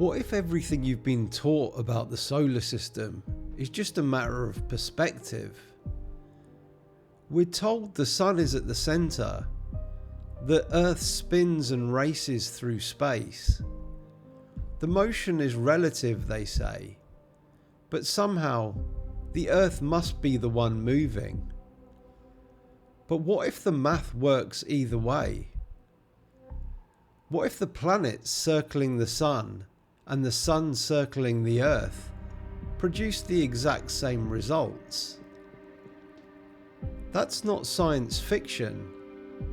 What if everything you've been taught about the solar system is just a matter of perspective? We're told the sun is at the centre, that Earth spins and races through space. The motion is relative, they say, but somehow the Earth must be the one moving. But what if the math works either way? What if the planets circling the sun and the sun circling the Earth produce the exact same results? That's not science fiction,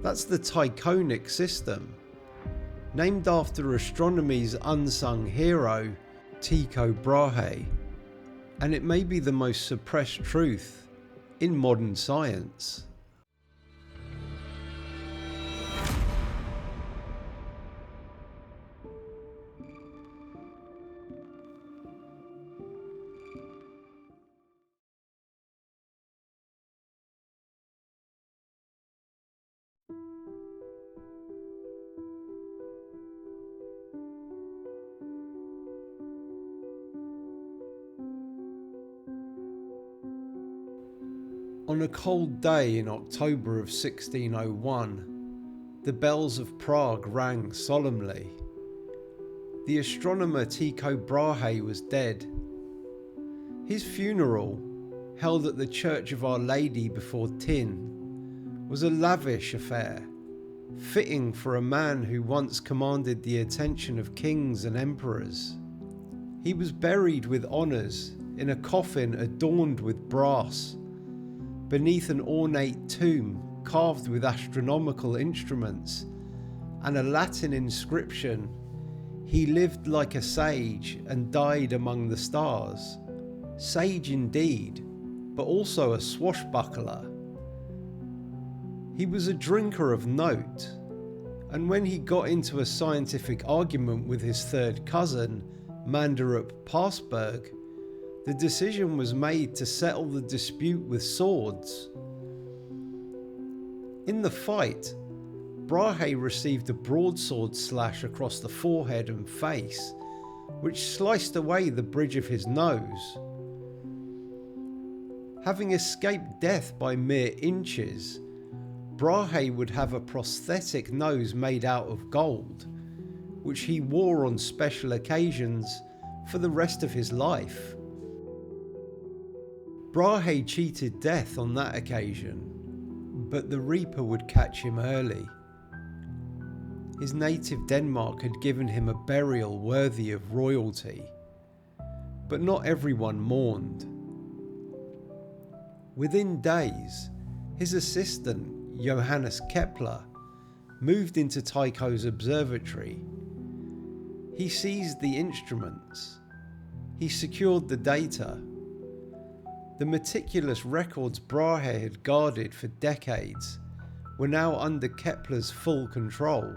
that's the Tychonic system, named after astronomy's unsung hero, Tycho Brahe, and it may be the most suppressed truth in modern science. On a cold day in October of 1601, the bells of Prague rang solemnly. The astronomer Tycho Brahe was dead. His funeral, held at the Church of Our Lady before Tin, was a lavish affair, fitting for a man who once commanded the attention of kings and emperors. He was buried with honours in a coffin adorned with brass, beneath an ornate tomb carved with astronomical instruments and a Latin inscription, "He lived like a sage and died among the stars." Sage indeed, but also a swashbuckler. He was a drinker of note, and when he got into a scientific argument with his third cousin, Manderup Parsberg, the decision was made to settle the dispute with swords. In the fight, Brahe received a broadsword slash across the forehead and face, which sliced away the bridge of his nose. Having escaped death by mere inches, Brahe would have a prosthetic nose made out of gold, which he wore on special occasions for the rest of his life. Brahe cheated death on that occasion, but the Reaper would catch him early. His native Denmark had given him a burial worthy of royalty, but not everyone mourned. Within days, his assistant, Johannes Kepler, moved into Tycho's observatory. He seized the instruments. He secured the data. The meticulous records Brahe had guarded for decades were now under Kepler's full control.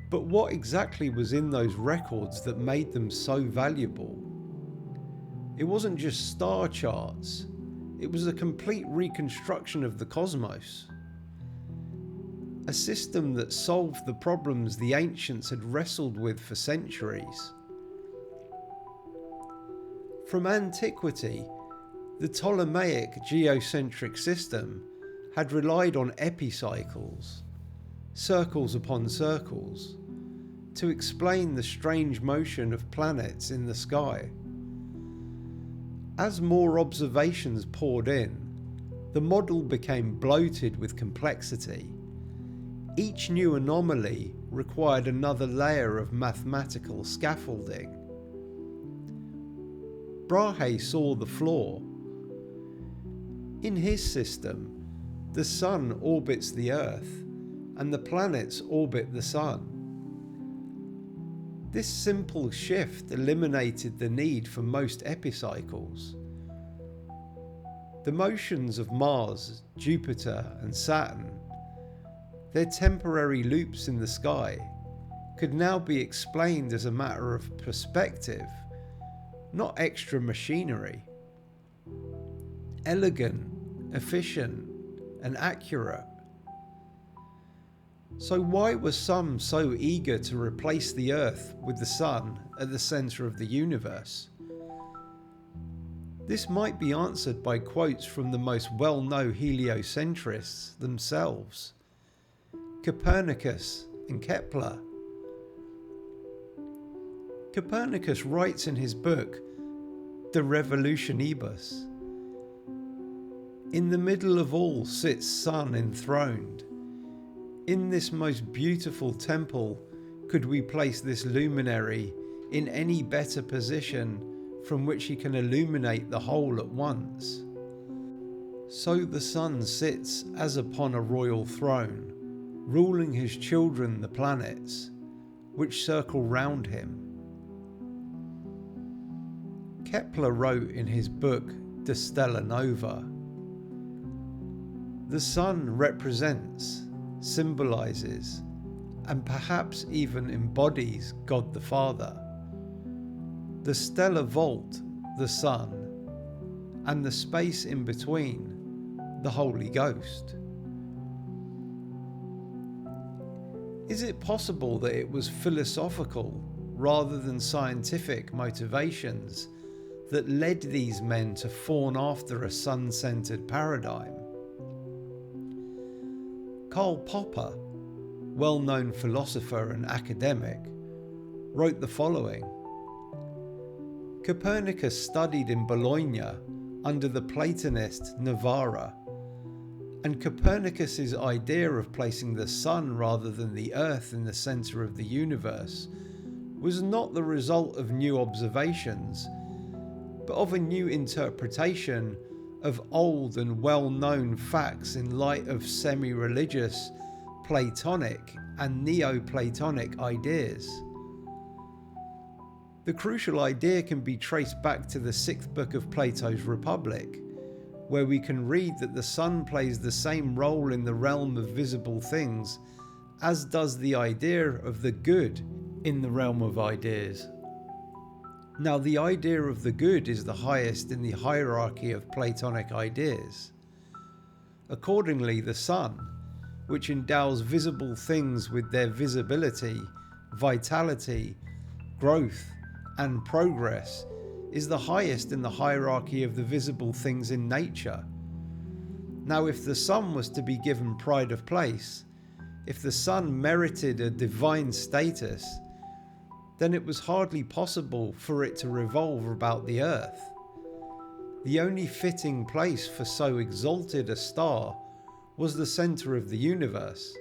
But what exactly was in those records that made them so valuable? It wasn't just star charts, it was a complete reconstruction of the cosmos. A system that solved the problems the ancients had wrestled with for centuries. From antiquity, the Ptolemaic geocentric system had relied on epicycles, circles upon circles, to explain the strange motion of planets in the sky. As more observations poured in, the model became bloated with complexity. Each new anomaly required another layer of mathematical scaffolding. Brahe saw the flaw. In his system, the sun orbits the Earth, and the planets orbit the sun. This simple shift eliminated the need for most epicycles. The motions of Mars, Jupiter, and Saturn, their temporary loops in the sky, could now be explained as a matter of perspective, not extra machinery. Elegant, efficient, and accurate. So why were some so eager to replace the Earth with the Sun at the centre of the universe? This might be answered by quotes from the most well-known heliocentrists themselves, Copernicus and Kepler. Copernicus writes in his book, De Revolutionibus, "In the middle of all sits Sun enthroned. In this most beautiful temple could we place this luminary in any better position from which he can illuminate the whole at once. So the Sun sits as upon a royal throne, ruling his children the planets, which circle round him." Kepler wrote in his book De Stella Nova, "The Sun represents, symbolises, and perhaps even embodies God the Father. The stellar vault, the Sun, and the space in between, the Holy Ghost." Is it possible that it was philosophical rather than scientific motivations that led these men to fawn after a sun-centered paradigm? Karl Popper, well-known philosopher and academic, wrote the following: "Copernicus studied in Bologna under the Platonist Navarra, and Copernicus's idea of placing the Sun rather than the Earth in the centre of the universe was not the result of new observations, but of a new interpretation of old and well-known facts in light of semi-religious Platonic and Neoplatonic ideas. The crucial idea can be traced back to the 6th book of Plato's Republic, where we can read that the Sun plays the same role in the realm of visible things as does the idea of the good in the realm of ideas. Now, the idea of the good is the highest in the hierarchy of Platonic ideas. Accordingly, the Sun, which endows visible things with their visibility, vitality, growth, and progress, is the highest in the hierarchy of the visible things in nature. Now, if the Sun was to be given pride of place, if the Sun merited a divine status, then it was hardly possible for it to revolve about the Earth. The only fitting place for so exalted a star was the centre of the universe.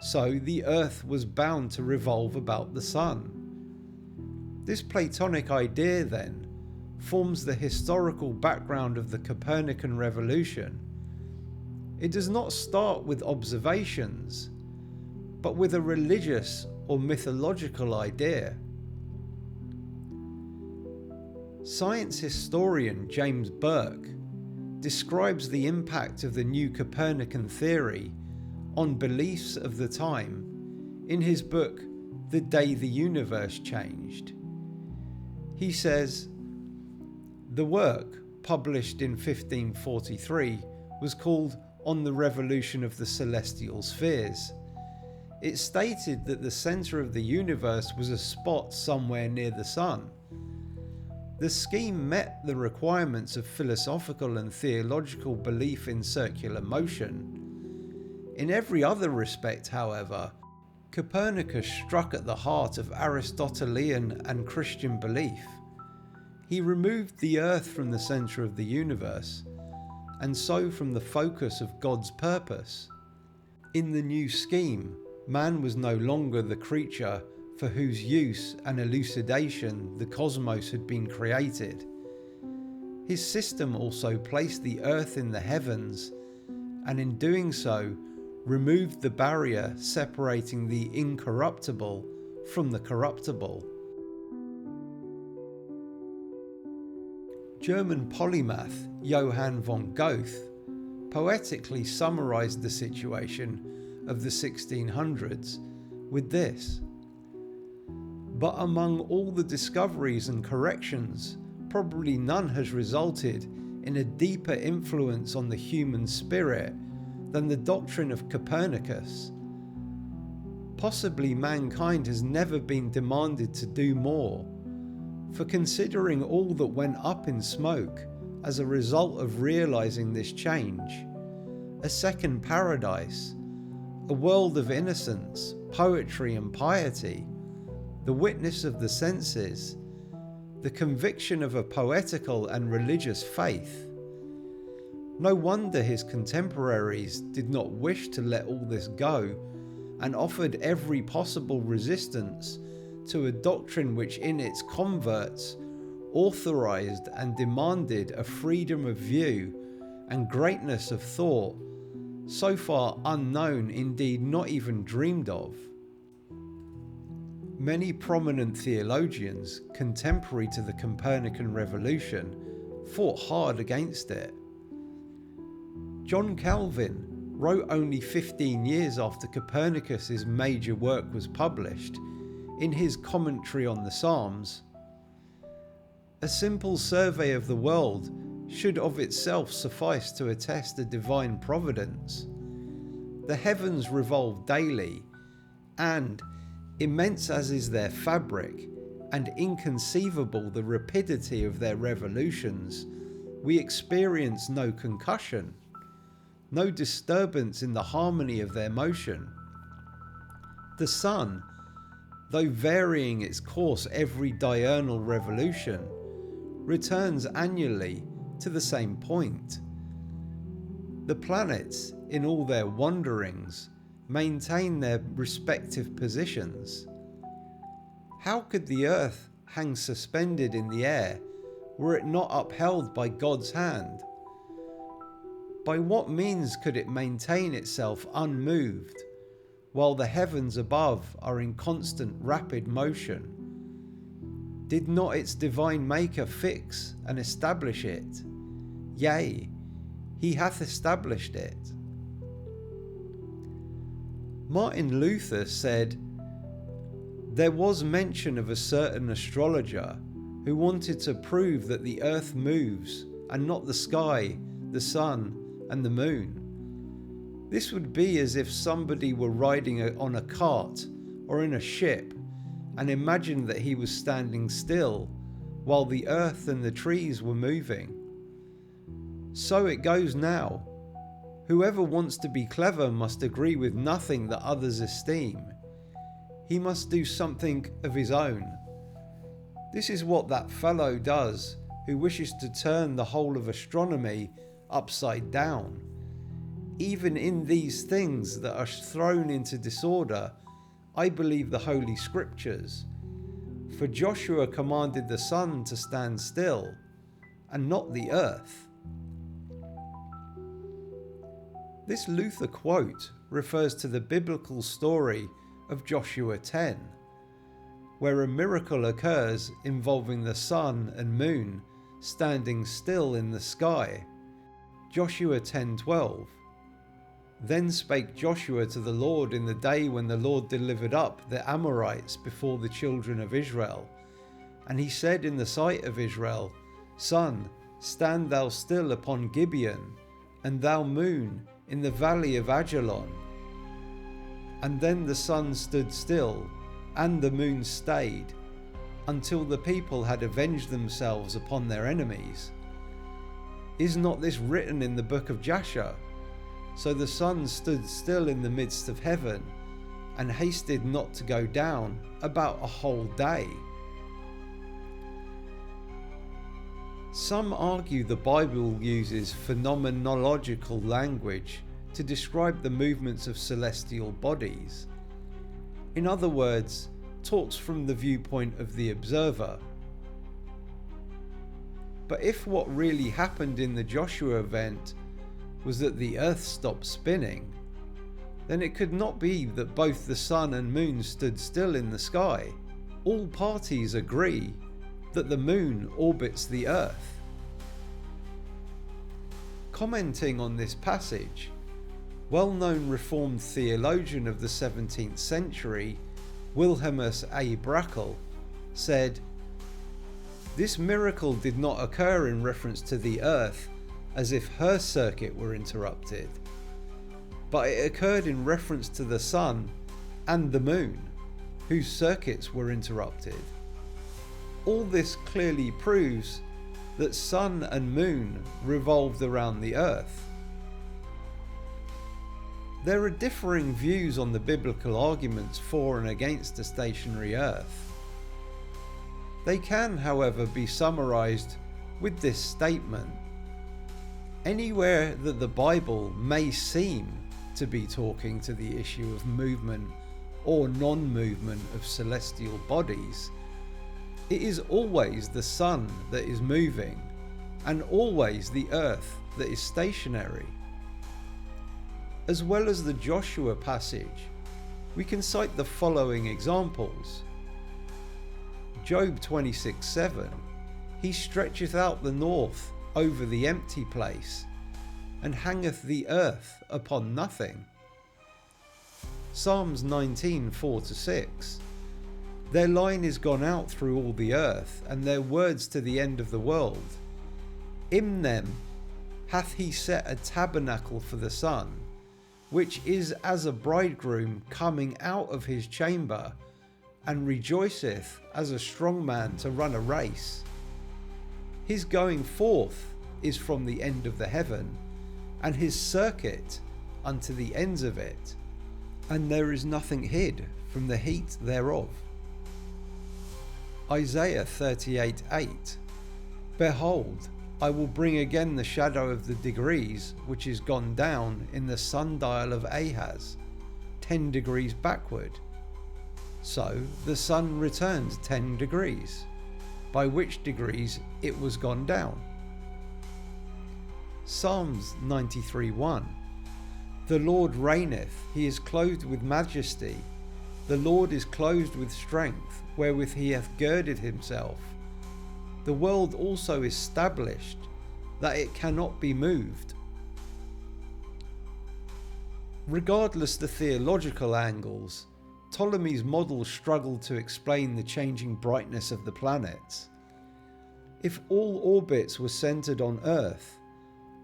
So the Earth was bound to revolve about the Sun. This Platonic idea, then, forms the historical background of the Copernican revolution. It does not start with observations, but with a religious or mythological idea. Science historian James Burke describes the impact of the new Copernican theory on beliefs of the time in his book The Day the Universe Changed. He says, "The work, published in 1543, was called On the Revolution of the Celestial Spheres. It stated that the centre of the universe was a spot somewhere near the Sun. The scheme met the requirements of philosophical and theological belief in circular motion. In every other respect, however, Copernicus struck at the heart of Aristotelian and Christian belief. He removed the Earth from the centre of the universe, and so from the focus of God's purpose. In the new scheme, man was no longer the creature for whose use and elucidation the cosmos had been created. His system also placed the Earth in the heavens, and in doing so, removed the barrier separating the incorruptible from the corruptible." German polymath Johann von Goethe poetically summarised the situation of the 1600s with this: "But among all the discoveries and corrections, probably none has resulted in a deeper influence on the human spirit than the doctrine of Copernicus, Possibly mankind has never been demanded to do more, for considering all that went up in smoke as a result of realizing this change, a second paradise, a world of innocence, poetry and piety, the witness of the senses, the conviction of a poetical and religious faith. No wonder his contemporaries did not wish to let all this go and offered every possible resistance to a doctrine which in its converts authorized and demanded a freedom of view and greatness of thought so far unknown, indeed not even dreamed of. Many prominent theologians contemporary to the Copernican revolution fought hard against it. John Calvin wrote only 15 years after Copernicus's major work was published in his commentary on the Psalms, "A simple survey of the world should of itself suffice to attest a divine providence. The heavens revolve daily, and, immense as is their fabric, and inconceivable the rapidity of their revolutions, we experience no concussion, no disturbance in the harmony of their motion. The sun, though varying its course every diurnal revolution, returns annually to the same point. The planets, in all their wanderings, maintain their respective positions. How could the earth hang suspended in the air were it not upheld by God's hand? By what means could it maintain itself unmoved, while the heavens above are in constant rapid motion? Did not its divine Maker fix and establish it? Yea, he hath established it." Martin Luther said, "There was mention of a certain astrologer who wanted to prove that the earth moves and not the sky, the sun, and the moon. This would be as if somebody were riding on a cart or in a ship and imagined that he was standing still while the earth and the trees were moving. So it goes now. Whoever wants to be clever must agree with nothing that others esteem. He must do something of his own. This is what that fellow does who wishes to turn the whole of astronomy upside down. Even in these things that are thrown into disorder, I believe the Holy Scriptures. For Joshua commanded the sun to stand still, and not the earth." This Luther quote refers to the biblical story of Joshua 10, where a miracle occurs involving the sun and moon standing still in the sky. Joshua 10:12. "Then spake Joshua to the Lord in the day when the Lord delivered up the Amorites before the children of Israel. And he said in the sight of Israel, Sun, stand thou still upon Gibeon, and thou moon in the valley of Ajalon. And then the sun stood still, and the moon stayed, until the people had avenged themselves upon their enemies. Is not this written in the book of Jasher? So the sun stood still in the midst of heaven, and hasted not to go down about a whole day." Some argue the Bible uses phenomenological language to describe the movements of celestial bodies. In other words, talks from the viewpoint of the observer. But if what really happened in the Joshua event was that the earth stopped spinning, then it could not be that both the sun and moon stood still in the sky. All parties agree that the moon orbits the earth. Commenting on this passage, well-known Reformed theologian of the 17th century, Wilhelmus A. Brackel, said, "This miracle did not occur in reference to the earth as if her circuit were interrupted, but it occurred in reference to the sun and the moon, whose circuits were interrupted. All this clearly proves that sun and moon revolved around the earth. There are differing views on the biblical arguments for and against a stationary earth. They can, however, be summarized with this statement: anywhere that the Bible may seem to be talking to the issue of movement or non-movement of celestial bodies, it is always the sun that is moving and always the earth that is stationary. As well as the Joshua passage, we can cite the following examples. Job 26:7, he stretcheth out the north over the empty place, and hangeth the earth upon nothing. Psalms 19:4-6, their line is gone out through all the earth, and their words to the end of the world. In them hath he set a tabernacle for the sun, which is as a bridegroom coming out of his chamber, and rejoiceth as a strong man to run a race. His going forth is from the end of the heaven, and his circuit unto the ends of it, and there is nothing hid from the heat thereof. Isaiah 38:8, behold, I will bring again the shadow of the degrees which is gone down in the sundial of Ahaz, 10 degrees backward. So the sun returned 10 degrees, by which degrees it was gone down. Psalms 93:1, the Lord reigneth, he is clothed with majesty, the Lord is clothed with strength, wherewith he hath girded himself. The world also is established, that it cannot be moved. Regardless the theological angles, Ptolemy's model struggled to explain the changing brightness of the planets. If all orbits were centered on Earth,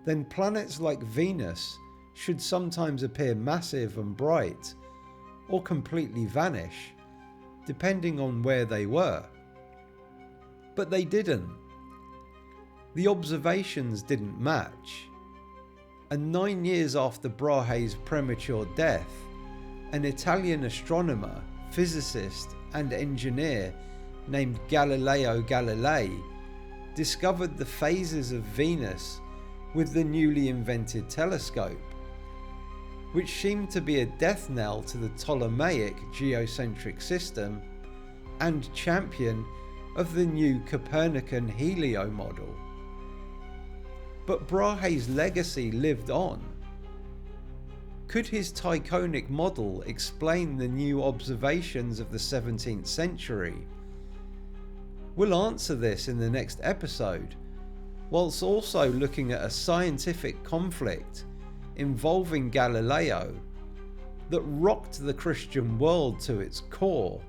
then planets like Venus should sometimes appear massive and bright, or completely vanish, depending on where they were. But they didn't. The observations didn't match. And 9 years after Brahe's premature death, an Italian astronomer, physicist and engineer named Galileo Galilei discovered the phases of Venus with the newly invented telescope, which seemed to be a death knell to the Ptolemaic geocentric system and champion of the new Copernican helio model. But Brahe's legacy lived on. Could his Tychonic model explain the new observations of the 17th century? We'll answer this in the next episode, whilst also looking at a scientific conflict involving Galileo that rocked the Christian world to its core.